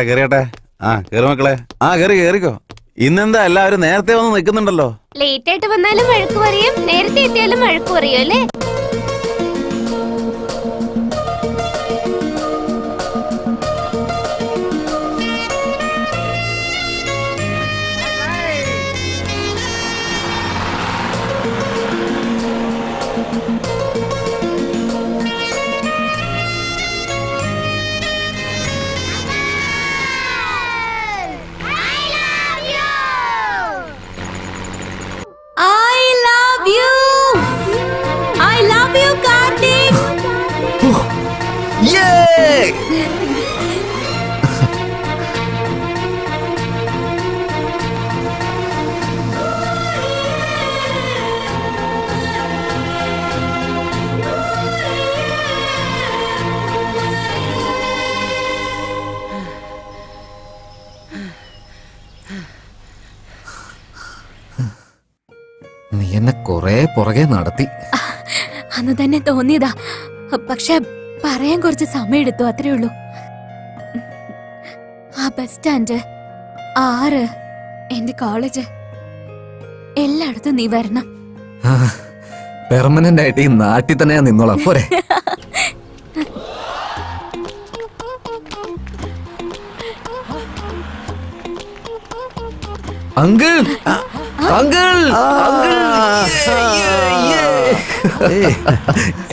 കേറിയട്ടെ കേറി മക്കളെ. കേറിക്കോ. ഇന്നെന്താ എല്ലാവരും നേരത്തെ വന്ന് നിൽക്കുന്നുണ്ടല്ലോ? ലേറ്റ് ആയിട്ട് വന്നാലും വഴക്ക് പറയും, നേരത്തെ എത്തിയാലും വഴക്ക് പറയും അല്ലേ? നീ എന്നെ കൊറേ പുറകെ നടത്തി. അന്ന് തന്നെ തോന്നിയതാ, പക്ഷെ പറയാൻ കുറച്ച് സമയം എടുത്തു, അത്രേ ഉള്ളൂ. ആ ബസ് സ്റ്റാൻഡ്, 6, എന്റെ കോളേജ്, എല്ലായിടത്തും നീ വരണം. പെർമനന്റ് ആയിട്ട് ഈ നാട്ടിൽ തന്നെ ഞാൻ നിന്നോളാം, പോരെ? അങ്കിൾ അങ്കിൾ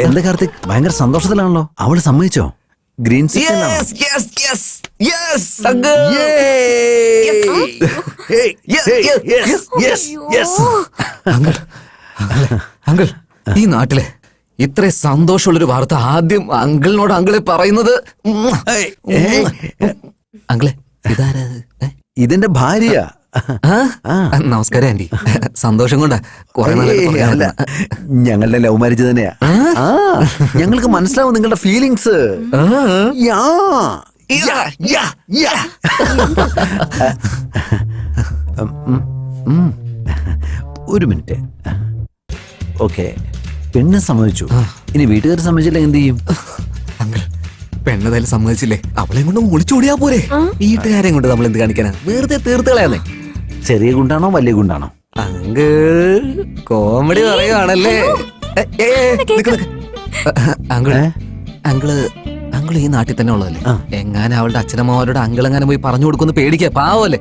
എന്താ കാർത്തിക്, ഭയങ്കര സന്തോഷത്തിലാണല്ലോ. അവള് സമ്മതിച്ചോ? ഗ്രീൻ അങ്കിൾ, ഈ നാട്ടിലെ ഇത്ര സന്തോഷമുള്ളൊരു വാർത്ത ആദ്യം അങ്കിളിനോട് അങ്കിളെ പറയുന്നത്. അങ്കിളെ, ഇതാരാ? ഇതിന്റെ ഭാര്യ. നമസ്കാരം ആന്റി. സന്തോഷം കൊണ്ടാ ഞങ്ങളുടെ ലവ് മാരേജ് തന്നെയാ. ഞങ്ങൾക്ക് മനസ്സിലാവും നിങ്ങളുടെ ഫീലിങ്സ്. ഒരു മിനിറ്റ്. ഓക്കെ, പെണ്ണ് സമ്മതിച്ചു. ഇനി വീട്ടുകാർ സമ്മതിച്ചില്ല എന്ത് ചെയ്യും? അങ്കിൾ, പെണ്ണതായാലും സമ്മതിച്ചില്ലേ, അവളെ കൊണ്ട് ഒളിച്ചോടിയാ പോരെ? വീട്ടുകാരെ കൊണ്ട് നമ്മൾ എന്ത് കാണിക്കാനാ? വെറുതെ തീർത്തുകളയാന്നേ. ചെറിയ ഗുണ്ടാണോ വലിയ ഗുണ്ടാണോ? അങ്കിൾ കോമഡി പറയുവാണല്ലേ. അങ്കിള് അങ്കിള് ഈ നാട്ടിൽ തന്നെ ഉള്ളതല്ലേ? എങ്ങാനും അവളുടെ അച്ഛനമ്മമാരോട് അങ്കിൾ എങ്ങാനും പോയി പറഞ്ഞു കൊടുക്കുന്നു പേടിക്കാ, പാവല്ലേ?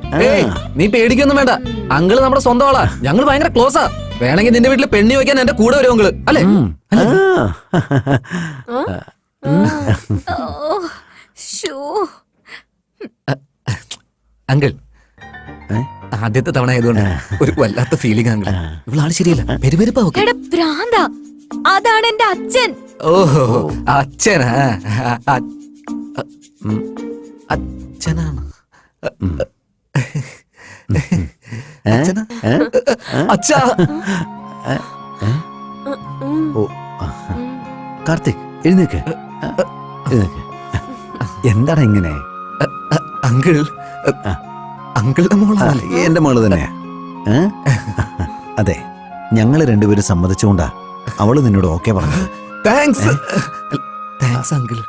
നീ പേടിക്കൊന്നും വേണ്ട, അങ്കിള് നമ്മുടെ സ്വന്തം ആളാ. ഞങ്ങൾ ഭയങ്കര ക്ലോസാ. വേണമെങ്കിൽ നിന്റെ വീട്ടിൽ പെണ്ണി വയ്ക്കാൻ എന്റെ കൂടെ വരും അങ്കിള്, അല്ലേ? അങ്കിൾ, ആദ്യത്തെ തവണ ആയതുകൊണ്ട് ഒരു വല്ലാത്ത ഫീലിംഗ്. അങ്കിൾ, ഇവളാണ് ശരിയല്ല, പെരുപെരുപ്പാ. അതാണ് എന്റെ അച്ഛൻ. ഓഹോ, അച്ഛനാ? അച്ഛനാണ്. അച്ഛാ. കാർത്തിക്, എഴുന്നേക്ക്. എന്താണ് ഇങ്ങനെ? അങ്കിൾ, അങ്കിളുടെ മോളാണ്. എന്റെ മോള് തന്നെയാ. അതെ, ഞങ്ങള് രണ്ടുപേരും സമ്മതിച്ചുകൊണ്ടാ അവള് നിന്നോട് ഓക്കെ പറഞ്ഞു. Thanks uncle.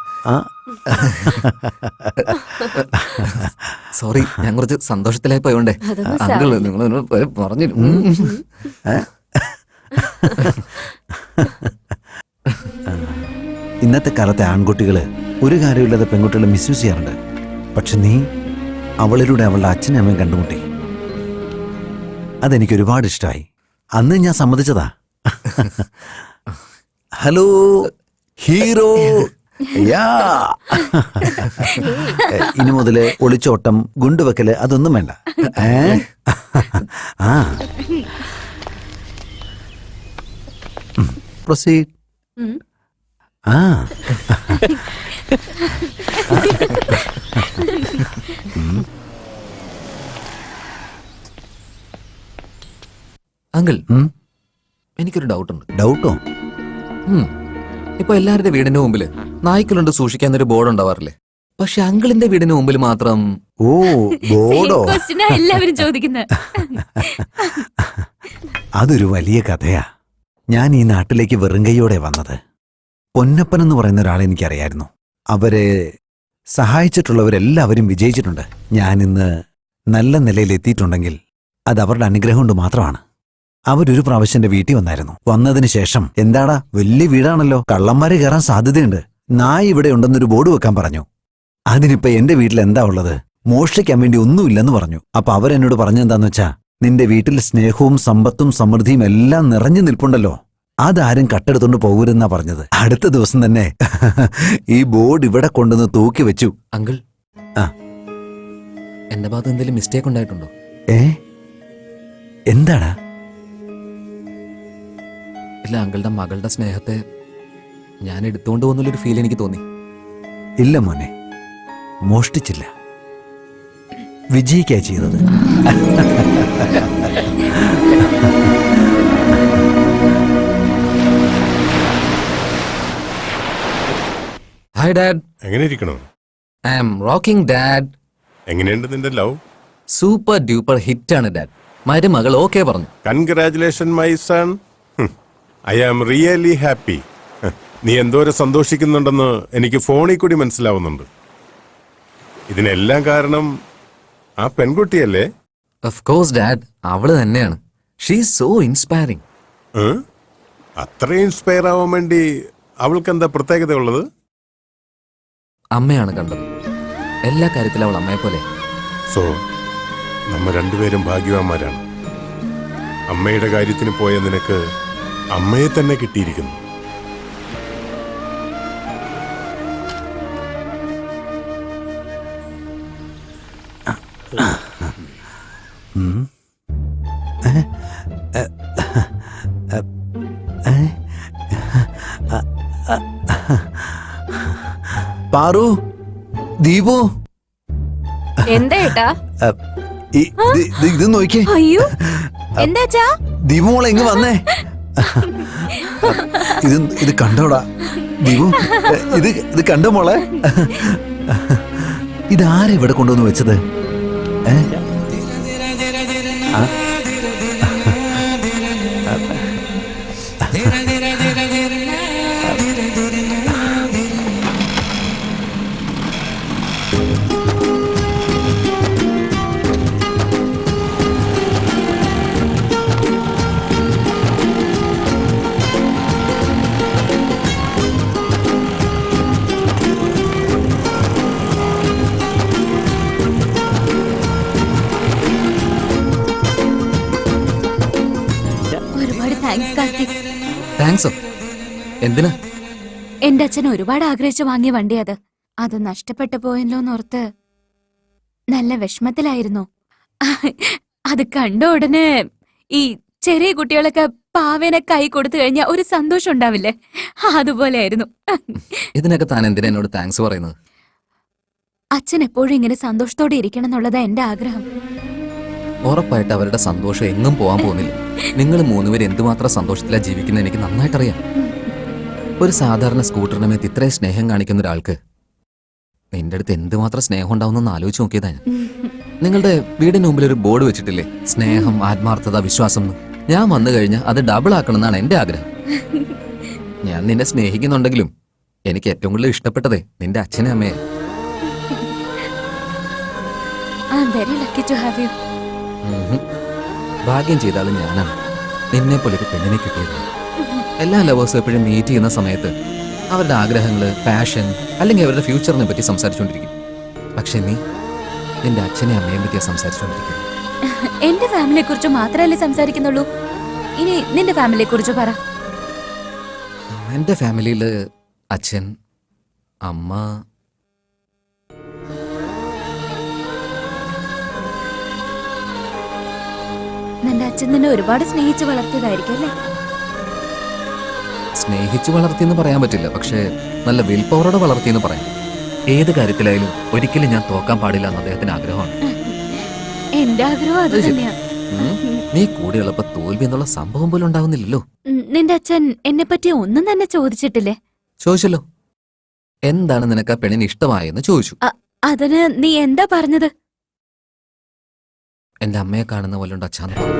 സോറി, ഞാൻ കുറച്ച് സന്തോഷത്തിലായി പോയോണ്ടേ. അങ്കിൾ, നിങ്ങൾ പറഞ്ഞു. ഇന്നത്തെ കാലത്തെ ആൺകുട്ടികള് ഒരു കാര്യമില്ലാതെ പെൺകുട്ടികളെ മിസ്യൂസ് ചെയ്യാറുണ്ട്. പക്ഷെ നീ അവളിലൂടെ അവളുടെ അച്ഛനും അമ്മയും കണ്ടുമുട്ടി. അതെനിക്ക് ഒരുപാട് ഇഷ്ടമായി. അന്ന് ഞാൻ സമ്മതിച്ചതാ. Hello hero. യാ. ഇനി മുതല് ഒളിച്ചോട്ടം, ഗുണ്ടുവെക്കല് അതൊന്നും വേണ്ട. ആ പ്രൊസീഡ്. ആ അങ്കിൾ, എനിക്കൊരു ഡൗട്ടുണ്ട്. ഡൗട്ടോ? ഇപ്പൊ എല്ലാവരുടെ വീടിന്റെ മുമ്പില് നായ്ക്കളുണ്ട് സൂക്ഷിക്കാൻ ഒരു ബോർഡ് ഉണ്ടാവാറില്ലേ? പക്ഷെ അങ്കിളിന്റെ വീടിന് മുമ്പിൽ മാത്രം. ഓ, ബോർഡോ? എല്ലാവരും ചോദിക്കുന്നത്. അതൊരു വലിയ കഥയാ. ഞാൻ ഈ നാട്ടിലേക്ക് വെറും കൈയോടെ വന്നത്. പൊന്നപ്പൻ എന്ന് പറയുന്ന ഒരാളെ എനിക്കറിയായിരുന്നു. അവരെ സഹായിച്ചിട്ടുള്ളവരെല്ലാവരും വിജയിച്ചിട്ടുണ്ട്. ഞാനിന്ന് നല്ല നിലയിൽ എത്തിയിട്ടുണ്ടെങ്കിൽ അത് അവരുടെ അനുഗ്രഹം കൊണ്ട് മാത്രമാണ്. അവരൊരു പ്രാവശ്യം എന്റെ വീട്ടിൽ വന്നായിരുന്നു. വന്നതിന് ശേഷം, എന്താടാ വലിയ വീടാണല്ലോ, കള്ളന്മാര് കയറാൻ സാധ്യതയുണ്ട്, നായ ഇവിടെ ഉണ്ടെന്നൊരു ബോർഡ് വെക്കാൻ പറഞ്ഞു. അതിനിപ്പോ എന്റെ വീട്ടിൽ എന്താ ഉള്ളത്, മോഷ്ടിക്കാൻ വേണ്ടി ഒന്നുമില്ലെന്ന് പറഞ്ഞു. അപ്പൊ അവരെന്നോട് പറഞ്ഞെന്താന്ന് വെച്ചാ, നിന്റെ വീട്ടിൽ സ്നേഹവും സമ്പത്തും സമൃദ്ധിയും എല്ലാം നിറഞ്ഞു നിൽപ്പുണ്ടല്ലോ, അതാരും കട്ടെടുത്തോണ്ട് പോകരുതെന്നാ പറഞ്ഞത്. അടുത്ത ദിവസം തന്നെ ഈ ബോർഡ് ഇവിടെ കൊണ്ടുവന്ന് തൂക്കി വെച്ചു. അങ്കിൾ, എന്റെ ഭാഗത്ത് എന്തെങ്കിലും മിസ്റ്റേക്ക് ഉണ്ടായിട്ടുണ്ടോ? എന്താടാ? ഇല്ല, അങ്കിളുടെ മകളുടെ സ്നേഹത്തെ ഞാൻ എടുത്തുകൊണ്ട് പോകുന്നൊരു ഫീൽ എനിക്ക് തോന്നി. ഇല്ല മോനെ, മോഷ്ടിച്ചില്ല, വിജയിക്കാ ചെയ്തത്. Hi dad. എങ്ങനെ ഇരിക്കണോ? I am rocking dad. എങ്ങനെയുണ്ട് നിന്റെ ലവ്? സൂപ്പർ ഡ്യൂപ്പർ ഹിറ്റാണ് ഡാഡ്. മരുമകൾ ഓക്കെ പറഞ്ഞു. Congratulation my son. I am really happy. നീ എന്തോരം സന്തോഷിക്കുന്നുണ്ടെന്ന് എനിക്ക് ഫോണിൽ കൂടി മനസ്സിലാവുന്നുണ്ട്. ഇതിനെല്ലാം കാരണം ആ പെൺകുട്ടിയല്ലേ? ഓഫ് കോഴ്സ് ഡാഡ്, അവള് തന്നെയാണ്. She is so inspiring. അത്ര ഇൻസ്പയർ ആവാൻ വേണ്ടി അവൾക്ക് എന്താ പ്രത്യേകത ഉള്ളത്? അമ്മയാണ് കണ്ടത്. എല്ലാ കാര്യത്തിലും അവൾ അമ്മയെ പോലെ. സോ നമ്മ രണ്ടുപേരും ഭാഗ്യവാന്മാരാണ്. അമ്മയുടെ കാര്യത്തിന് പോയ നിനക്ക് അമ്മയെ തന്നെ കിട്ടിയിരിക്കുന്നു. പാറു, ദീപു, എന്താ ഏട്ടാ? ഇത് നോക്കിയേ. അയ്യോ, എന്താച്ചാ? ദീപു മോളെ ഇങ്ങ് വന്നേ. ഇത് കണ്ടോടാ ദീപു, ഇത് കണ്ടോ മോളെ? ഇതാരാ ഇവിടെ കൊണ്ടുവന്ന് വെച്ചത്? താങ്ക്സോ? എന്തിനാ? എന്റെ അച്ഛൻ ഒരുപാട് ആഗ്രഹിച്ചു വാങ്ങിയ വണ്ടി അത് നഷ്ടപ്പെട്ടു പോയല്ലോന്നോർത്ത് നല്ല വിഷമത്തിലായിരുന്നു. അത് കണ്ട ഉടനെ ഈ ചെറിയ കുട്ടികളൊക്കെ പാവേനെ കൈ കൊടുത്തു കഴിഞ്ഞാൽ ഒരു സന്തോഷം ഉണ്ടാവില്ലേ, അതുപോലെയായിരുന്നു. ഇതിനൊക്കെ താൻ എന്തിനാ എന്നോട് താങ്ക്സ് പറയുന്നത്? അച്ഛൻ എപ്പോഴും ഇങ്ങനെ സന്തോഷത്തോടെ ഇരിക്കണം എന്നുള്ളതാ എന്റെ ആഗ്രഹം. ഉറപ്പായിട്ട് അവരുടെ സന്തോഷം എങ്ങും പോകാൻ പോകുന്നില്ല. നിങ്ങൾ മൂന്നുപേര് എന്തുമാത്രം സന്തോഷത്തിലാ ജീവിക്കുന്നത് എനിക്ക് നന്നായിട്ടറിയാം. ഒരു സാധാരണ സ്കൂട്ടറിന് മേത്ത് ഇത്രയും സ്നേഹം കാണിക്കുന്ന ഒരാൾക്ക് നിന്റെ അടുത്ത് എന്തുമാത്രം സ്നേഹം ഉണ്ടാവുന്നെന്ന് ആലോചിച്ച് നോക്കിയതാ ഞാൻ. നിങ്ങളുടെ വീടിന് മുമ്പിൽ ഒരു ബോർഡ് വെച്ചിട്ടില്ലേ, സ്നേഹം, ആത്മാർത്ഥത, വിശ്വാസം എന്ന്. ഞാൻ വന്നു കഴിഞ്ഞാൽ അത് ഡബിൾ ആക്കണം എന്നാണ് എന്റെ ആഗ്രഹം. ഞാൻ നിന്നെ സ്നേഹിക്കുന്നുണ്ടെങ്കിലും എനിക്ക് ഏറ്റവും കൂടുതൽ ഇഷ്ടപ്പെട്ടതേ നിന്റെ അച്ഛനും അമ്മയെ. ഭാഗ്യം ചെയ്താലും ഞാനാണ് നിന്നെ പോലെ ഒരു പെണ്ണിനെ കിട്ടിയത്. എല്ലാ ലവേഴ്സും എപ്പോഴും മീറ്റ് ചെയ്യുന്ന സമയത്ത് അവരുടെ ആഗ്രഹങ്ങള്, പാഷൻ അല്ലെങ്കിൽ അവരുടെ ഫ്യൂച്ചറിനെ പറ്റി സംസാരിച്ചുകൊണ്ടിരിക്കും. പക്ഷെ നീ നിന്റെ അച്ഛനെ അമ്മയെ പറ്റിയാ സംസാരിച്ചുകൊണ്ടിരിക്കുന്നത്. എന്റെ ഫാമിലിയെ കുറിച്ച് മാത്രമല്ലേ സംസാരിക്കുന്നുള്ളൂ. ഇനി നിന്റെ ഫാമിലിയെ കുറിച്ച് പറ. എന്റെ ഫാമിലിയില് അച്ഛൻ, അമ്മ, നിന്റെ അച്ഛൻ നിന്നെ ഒരുപാട് സ്നേഹിച്ച് വളർത്തിയതായിരിക്കും അല്ലേ? സ്നേഹിച്ചു വളർത്തിയെന്ന് പറയാൻ പറ്റില്ല, പക്ഷേ നല്ല വിൽ പവറോടെ വളർത്തിയെന്ന് പറയാം. ഏത് കാര്യത്തിലായാലും ഒരിക്കലും ഞാൻ തോക്കാൻ പാടില്ല എന്ന് അദ്ദേഹത്തിന് ആഗ്രഹമാണ്. എന്റെ ആഗ്രഹം അത് തന്നെയാ. നീ കൂടെയുള്ളപ്പോ തോൽവി എന്നുള്ള സംഭവം പോലും ഉണ്ടാവുന്നില്ലല്ലോ. നിന്റെ അച്ഛൻ എന്നെ പറ്റി ഒന്നും തന്നെ ചോദിച്ചിട്ടില്ലേ? ചോദിച്ചല്ലോ, എന്താണ് നിനക്ക് ആ പെണ്ണിന് ഇഷ്ടമായെന്ന് ചോദിച്ചു. അതിന് നീ എന്താ പറഞ്ഞത്? എന്റെ അമ്മയെ കാണുന്ന പോലെ ഉണ്ട് അച്ഛാന്ന് പറഞ്ഞു.